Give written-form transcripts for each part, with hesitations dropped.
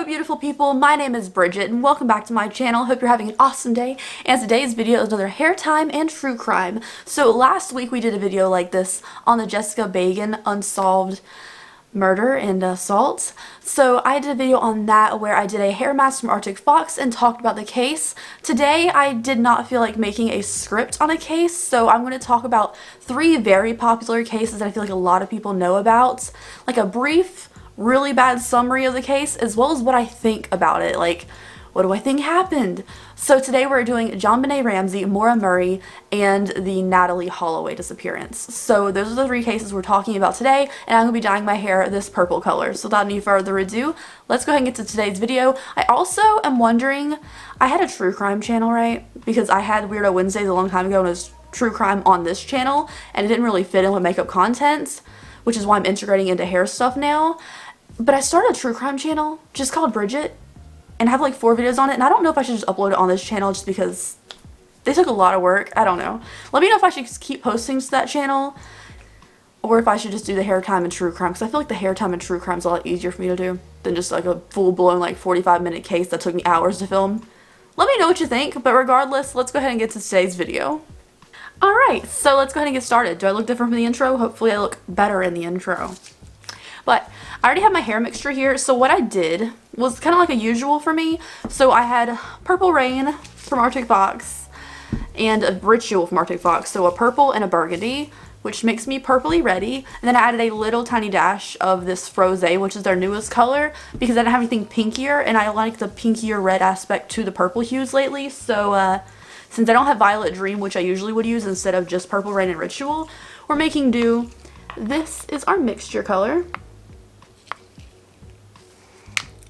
Hello beautiful people, my name is Bridget and welcome back to my channel. Hope you're having an awesome day, and today's video is another hair time and true crime. So last week we did a video like this on the Jessica Bagan unsolved murder and assault. So I did a video on that where I did a hair mask from Arctic Fox and talked about the case. Today I did not feel like making a script on a case, so I'm going to talk about 3 very popular cases that I feel like a lot of people know about. Like a brief really bad summary of the case, as well as what I think about it. Like, what do I think happened? So today we're doing Jonbenet Ramsay, Maura Murray, and the Natalie Holloway disappearance. So those are the 3 cases we're talking about today, and I'm going to be dyeing my hair this purple color. So without any further ado, let's go ahead and get to today's video. I also am wondering, I had a true crime channel, right? Because I had Weirdo Wednesdays a long time ago and it was true crime on this channel, and it didn't really fit in with makeup content, which is why I'm integrating into hair stuff now. But I started a true crime channel just called Bridget and I have like 4 videos on it, and I don't know if I should just upload it on this channel just because they took a lot of work. I don't know. Let me know if I should keep posting to that channel or if I should just do the hair time and true crime, because I feel like the hair time and true crime is a lot easier for me to do than just like a full-blown like 45-minute case that took me hours to film. Let me know what you think, but regardless, let's go ahead and get to today's video. Alright, so let's go ahead and get started. Do I look different from the intro? Hopefully I look better in the intro. But I already have my hair mixture here, so what I did was kind of like a usual for me. So I had Purple Rain from Arctic Fox and a Ritual from Arctic Fox, so a purple and a burgundy, which makes me purpley ready. And then I added a little tiny dash of this Faux, which is their newest color, because I didn't have anything pinkier, and I like the pinkier red aspect to the purple hues lately. So since I don't have Violet Dream, which I usually would use instead of just Purple Rain and Ritual, we're making do. This is our mixture color.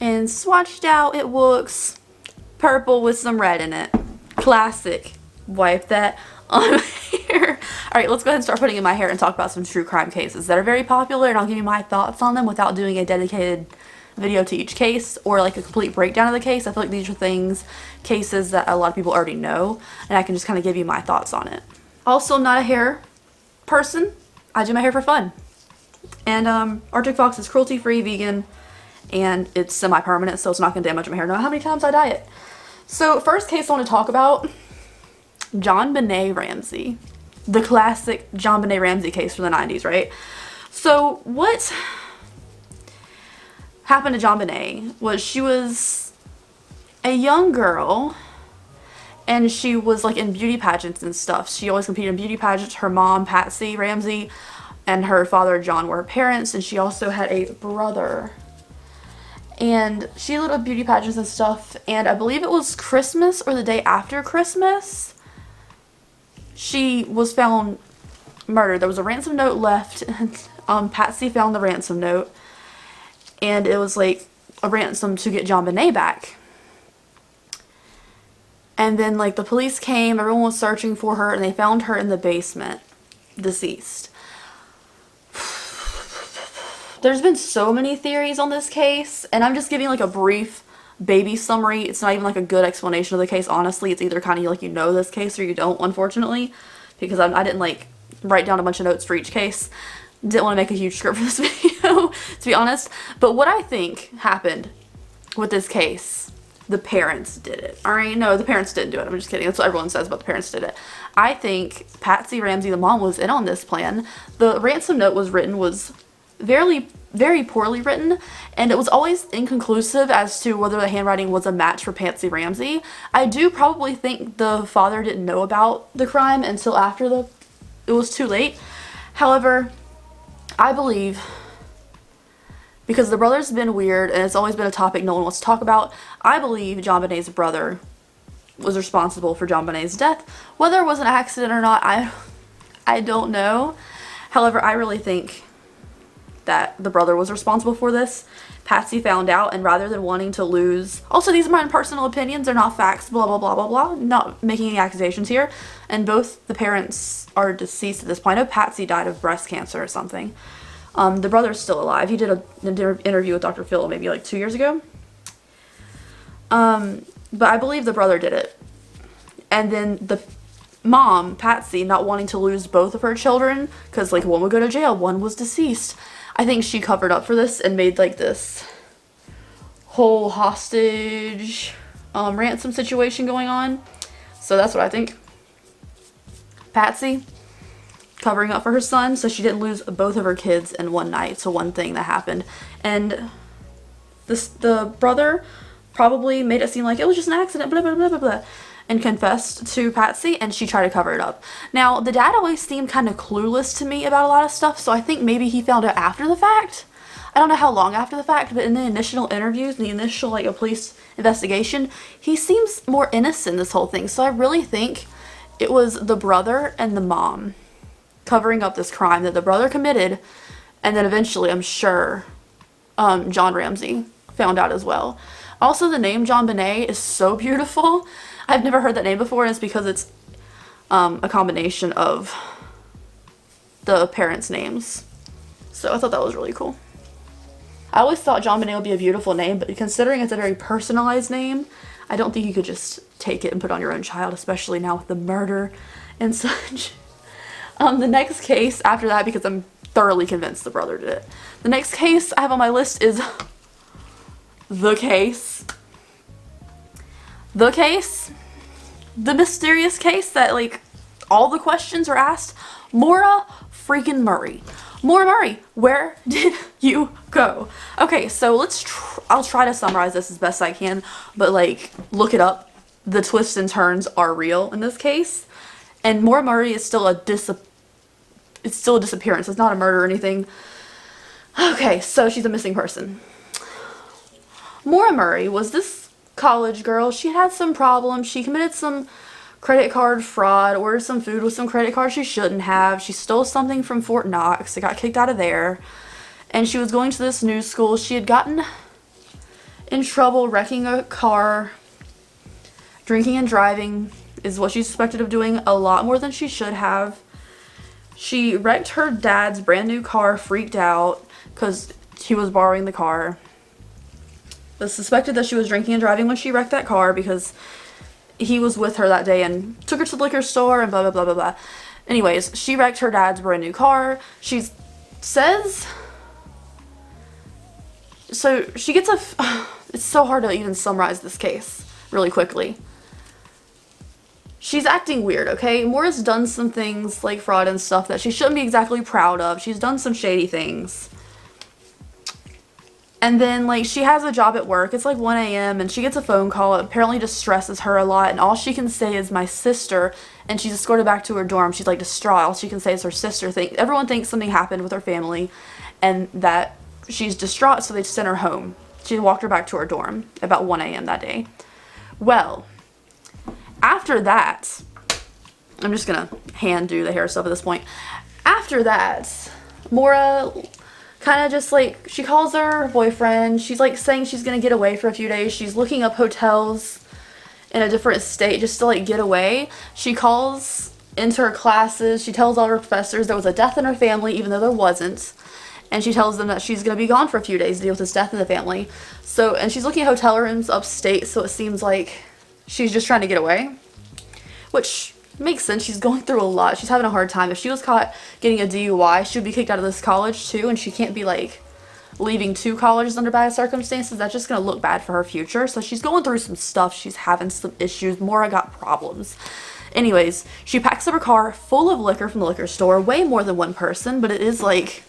And swatched out, it looks purple with some red in it. Classic. Wipe that on my hair. Alright, let's go ahead and start putting in my hair and talk about some true crime cases that are very popular, and I'll give you my thoughts on them without doing a dedicated video to each case or like a complete breakdown of the case. I feel like these are cases that a lot of people already know, and I can just kind of give you my thoughts on it. Also, I'm not a hair person. I do my hair for fun. And Arctic Fox is cruelty-free, vegan, and it's semi-permanent, so it's not going to damage my hair no matter how many times I dye it. So first case I want to talk about, Jonbenet Ramsay. The classic Jonbenet Ramsay case from the 90s, right? So what happened to Jonbenet was she was a young girl, and she was like in beauty pageants and stuff. She always competed in beauty pageants. Her mom, Patsy Ramsay, and her father, John, were her parents, and she also had a brother. And she lived at beauty pageants and stuff, and I believe it was Christmas or the day after Christmas, she was found murdered. There was a ransom note left, and Patsy found the ransom note, and it was like a ransom to get Jonbenet back. And then like the police came, everyone was searching for her, and they found her in the basement, deceased. There's been so many theories on this case, and I'm just giving like a brief baby summary. It's not even like a good explanation of the case, honestly. It's either kind of like you know this case or you don't, unfortunately, because I didn't like write down a bunch of notes for each case. Didn't want to make a huge script for this video, to be honest. But what I think happened with this case, the parents did it. Alright, no, the parents didn't do it. I'm just kidding. That's what everyone says about the parents did it. I think Patsy Ramsay, the mom, was in on this plan. The ransom note was very poorly written, and it was always inconclusive as to whether the handwriting was a match for Patsy Ramsay. I do probably think the father didn't know about the crime until after it was too late. However, I believe, because the brother's been weird and it's always been a topic no one wants to talk about, I believe Jonbenet's brother was responsible for Jonbenet's death. Whether it was an accident or not, I don't know. However, I really think that the brother was responsible for this. Patsy found out, and rather than wanting to lose, also these are my personal opinions, they're not facts, blah blah blah blah blah, not making any accusations here, and both the parents are deceased at this point. I know Patsy died of breast cancer or something. The brother's still alive. He did an interview with Dr. Phil maybe like 2 years ago. But I believe the brother did it. And then the mom, Patsy, not wanting to lose both of her children, because like one would go to jail, one was deceased, I think she covered up for this and made like this whole hostage ransom situation going on. So that's what I think. Patsy covering up for her son so she didn't lose both of her kids in one night. So one thing that happened. And the brother probably made it seem like it was just an accident, blah, blah, blah, blah, blah, and confessed to Patsy, and she tried to cover it up. Now, the dad always seemed kind of clueless to me about a lot of stuff, so I think maybe he found out after the fact. I don't know how long after the fact, but in the initial interviews, in the initial, like, a police investigation, he seems more innocent in this whole thing. So I really think it was the brother and the mom covering up this crime that the brother committed, and then eventually, I'm sure, John Ramsay found out as well. Also, the name Jonbenet is so beautiful. I've never heard that name before, and it's because it's a combination of the parents' names. So I thought that was really cool. I always thought Jonbenet would be a beautiful name, but considering it's a very personalized name, I don't think you could just take it and put it on your own child, especially now with the murder and such. The next case after that, because I'm thoroughly convinced the brother did it. The next case I have on my list is the case. The mysterious case that, like, all the questions are asked. Maura freaking Murray. Maura Murray, where did you go? Okay, so I'll try to summarize this as best I can, but, like, look it up. The twists and turns are real in this case. And Maura Murray is still a disappearance. It's not a murder or anything. Okay, so she's a missing person. Maura Murray was this college girl. She had some problems. She committed some credit card fraud, ordered some food with some credit cards she shouldn't have. She stole something from Fort Knox. It got kicked out of there. And she was going to this new school. She had gotten in trouble wrecking a car. Drinking and driving is what she's suspected of doing, a lot more than she should have. She wrecked her dad's brand new car, freaked out because he was borrowing the car. Was suspected that she was drinking and driving when she wrecked that car because he was with her that day and took her to the liquor store and blah, blah, blah, blah, blah. Anyways, she wrecked her dad's brand new car. She says... So, she gets it's so hard to even summarize this case really quickly. She's acting weird, okay? Maura's done some things like fraud and stuff that she shouldn't be exactly proud of. She's done some shady things. And then, like, she has a job at work. It's like 1 a.m. and she gets a phone call. It apparently distresses her a lot. And all she can say is, my sister. And she's escorted back to her dorm. She's, like, distraught. All she can say is her sister. Everyone thinks something happened with her family. And that she's distraught, so they sent her home. She walked her back to her dorm about 1 a.m. that day. Well, after that, I'm just going to hand do the hair stuff at this point. After that, Maura... kind of just, like, she calls her boyfriend. She's, like, saying she's going to get away for a few days. She's looking up hotels in a different state just to, like, get away. She calls into her classes. She tells all her professors there was a death in her family, even though there wasn't. And she tells them that she's going to be gone for a few days to deal with this death in the family. So, and she's looking at hotel rooms upstate, so it seems like she's just trying to get away. Which... makes sense. She's going through a lot. She's having a hard time. If she was caught getting a DUI, she would be kicked out of this college too, and she can't be, like, leaving 2 colleges under bad circumstances. That's just going to look bad for her future. So she's going through some stuff. She's having some issues. Maura got problems. Anyways, she packs up her car full of liquor from the liquor store. Way more than one person, but it is, like,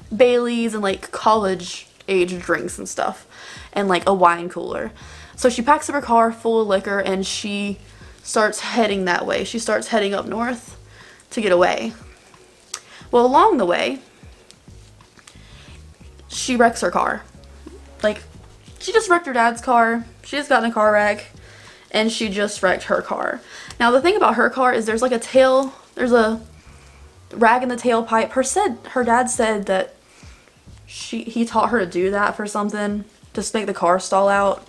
Bailey's and, like, college-age drinks and stuff. And, like, a wine cooler. So she packs up her car full of liquor, and she... starts heading that way. She starts heading up north to get away. Well, along the way, she wrecks her car. Like, she just wrecked her dad's car. She just got in a car wreck, and she just wrecked her car. Now, the thing about her car is there's like there's a rag in the tailpipe. Her dad said that he taught her to do that for something, just make the car stall out.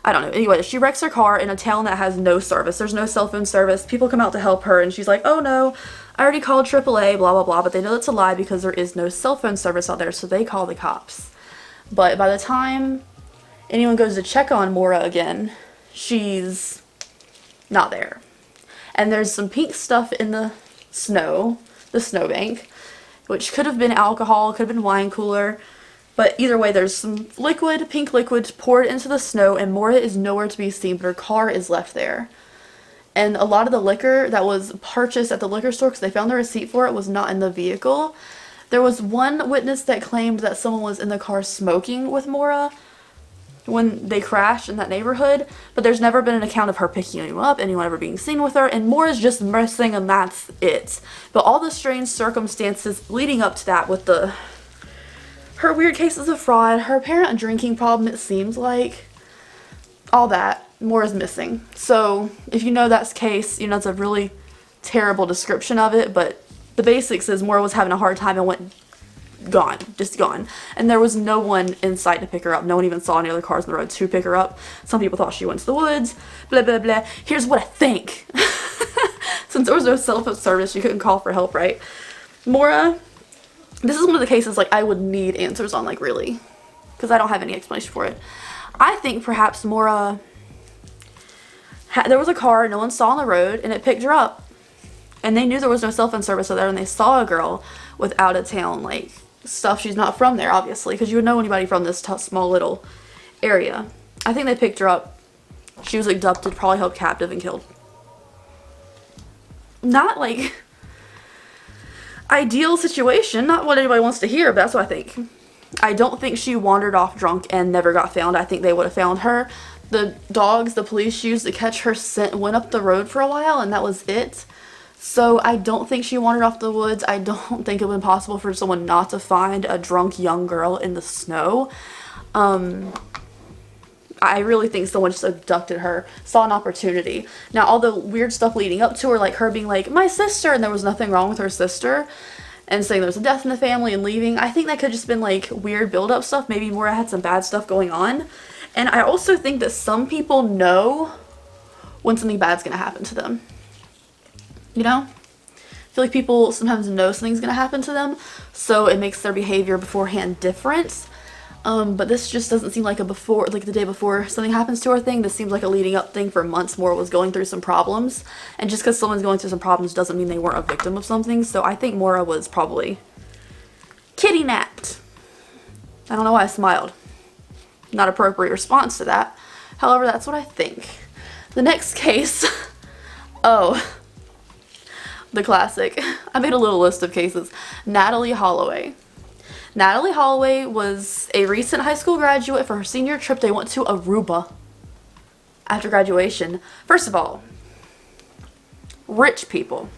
I don't know. Anyway, she wrecks her car in a town that has no service. There's no cell phone service. People come out to help her, and she's like, oh no, I already called AAA, blah, blah, blah. But they know it's a lie because there is no cell phone service out there, so they call the cops. But by the time anyone goes to check on Maura again, she's not there. And there's some pink stuff in the snowbank, which could have been alcohol, could have been wine cooler. But either way, there's some liquid, pink liquid, poured into the snow, and Maura is nowhere to be seen, but her car is left there. And a lot of the liquor that was purchased at the liquor store, because they found the receipt for it, was not in the vehicle. There was one witness that claimed that someone was in the car smoking with Maura when they crashed in that neighborhood, but there's never been an account of her picking anyone up, anyone ever being seen with her, and Maura's just missing, and that's it. But all the strange circumstances leading up to that, with her weird cases of fraud, her apparent drinking problem, it seems like, all that, Maura's missing. So if you know that's the case, you know it's a really terrible description of it, but the basics is Maura was having a hard time and went gone, just gone. And there was no one in sight to pick her up. No one even saw any other cars on the road to pick her up. Some people thought she went to the woods, blah, blah, blah. Here's what I think. Since there was no cell phone service, you couldn't call for help, right? Maura, this is one of the cases, like, I would need answers on, like, really. Because I don't have any explanation for it. I think perhaps Maura, there was a car no one saw on the road, and it picked her up. And they knew there was no cell phone service there, and they saw a girl with out-of-town, like, stuff. She's not from there, obviously, because you would know anybody from this small little area. I think they picked her up. She was abducted, probably held captive, and killed. Not, like, ideal situation. Not what anybody wants to hear, but that's what I think. I don't think she wandered off drunk and never got found. I think they would have found her. The dogs the police used to catch her scent went up the road for a while, and that was it. So I don't think she wandered off the woods. I don't think it would be possible for someone not to find a drunk young girl in the snow. I really think someone just abducted her, saw an opportunity. Now, all the weird stuff leading up to her, like her being like, my sister, and there was nothing wrong with her sister, and saying there was a death in the family and leaving, I think that could just been like weird build-up stuff. Maybe Maura had some bad stuff going on. And I also think that some people know when something bad's gonna happen to them. You know? I feel like people sometimes know something's gonna happen to them, so it makes their behavior beforehand different. But this just doesn't seem like a before, like the day before something happens to her thing. This seems like a leading up thing for months. Maura was going through some problems, and just because someone's going through some problems doesn't mean they weren't a victim of something. So I think Maura was probably kitty-napped. I don't know why I smiled. Not appropriate response to that. However, that's what I think. The next case, oh, the classic. I made a little list of cases. Natalie Holloway. Natalie Holloway was a recent high school graduate. For her senior trip, they went to Aruba after graduation. First of all, rich people.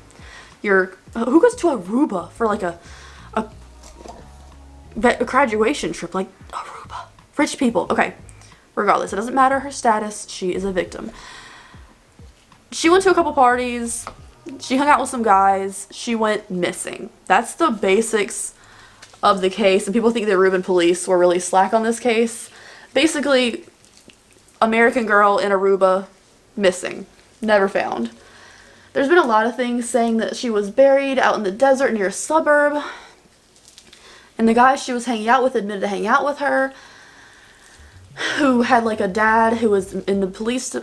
Who goes to Aruba for like a graduation trip? Like, Aruba. Rich people. Okay. Regardless, it doesn't matter her status. She is a victim. She went to a couple parties. She hung out with some guys. She went missing. That's the basics of the case, and people think the Aruban police were really slack on this case. Basically, American girl in Aruba, missing, never found. There's been a lot of things saying that she was buried out in the desert near a suburb, and the guy she was hanging out with admitted to hanging out with her, who had like a dad who was in the police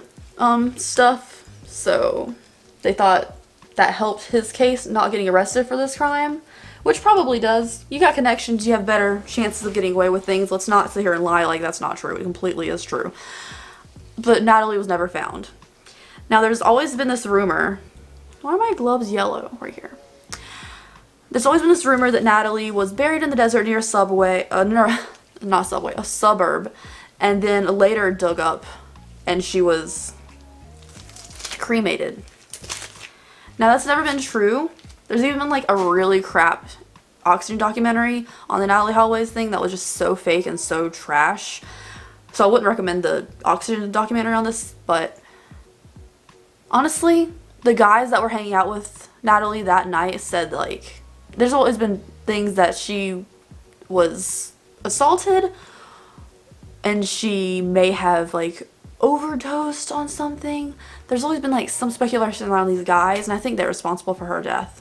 stuff, so they thought that helped his case not getting arrested for this crime. Which probably does. You got connections, you have better chances of getting away with things. Let's not sit here and lie like that's not true. It completely is true. But Natalie was never found. Now, there's always been this rumor. Why are my gloves yellow right here? There's always been this rumor that Natalie was buried in the desert near a a suburb, and then later dug up, and she was cremated. Now, that's never been true. There's even been like a really crap Oxygen documentary on the Natalie Holloway's thing that was just so fake and so trash. So I wouldn't recommend the Oxygen documentary on this, but honestly, the guys that were hanging out with Natalie that night said like, there's always been things that she was assaulted and she may have like overdosed on something. There's always been like some speculation around these guys, and I think they're responsible for her death.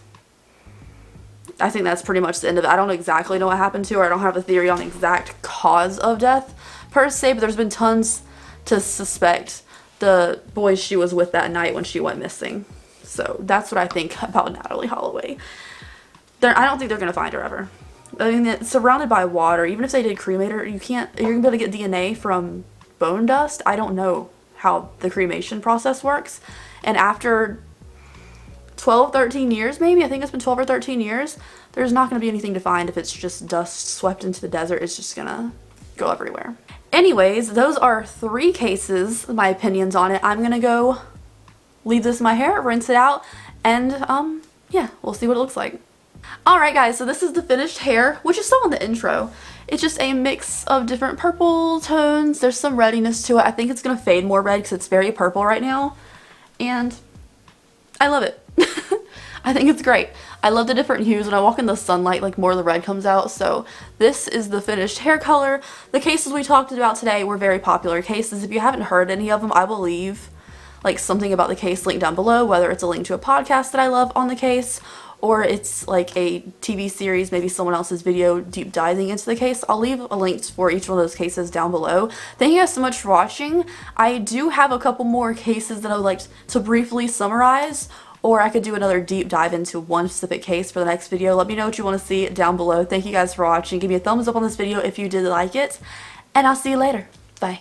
I think that's pretty much the end of it. I don't exactly know what happened to her. I don't have a theory on the exact cause of death per se, but there's been tons to suspect the boys she was with that night when she went missing. So that's what I think about Natalie Holloway. I don't think they're going to find her ever. I mean, it's surrounded by water. Even if they did cremator, you're gonna be able to get DNA from bone dust. I don't know how the cremation process works. And after 12, 13 years maybe, I think it's been 12 or 13 years, there's not going to be anything to find if it's just dust swept into the desert. It's just gonna go everywhere. Anyways, those are 3 cases, my opinions on it. I'm going to go leave this in my hair, rinse it out, and yeah, we'll see what it looks like. Alright guys, so this is the finished hair, which is still on the intro. It's just a mix of different purple tones. There's some reddiness to it. I think it's going to fade more red because it's very purple right now. And I love it. I think it's great. I love the different hues. When I walk in the sunlight, like more of the red comes out. So this is the finished hair color. The cases we talked about today were very popular cases. If you haven't heard any of them, I will leave like something about the case link down below, whether it's a link to a podcast that I love on the case, or it's like a TV series, maybe someone else's video deep diving into the case. I'll leave a link for each one of those cases down below. Thank you guys so much for watching. I do have a couple more cases that I would like to briefly summarize, or I could do another deep dive into one specific case for the next video. Let me know what you want to see down below. Thank you guys for watching. Give me a thumbs up on this video if you did like it, and I'll see you later. Bye.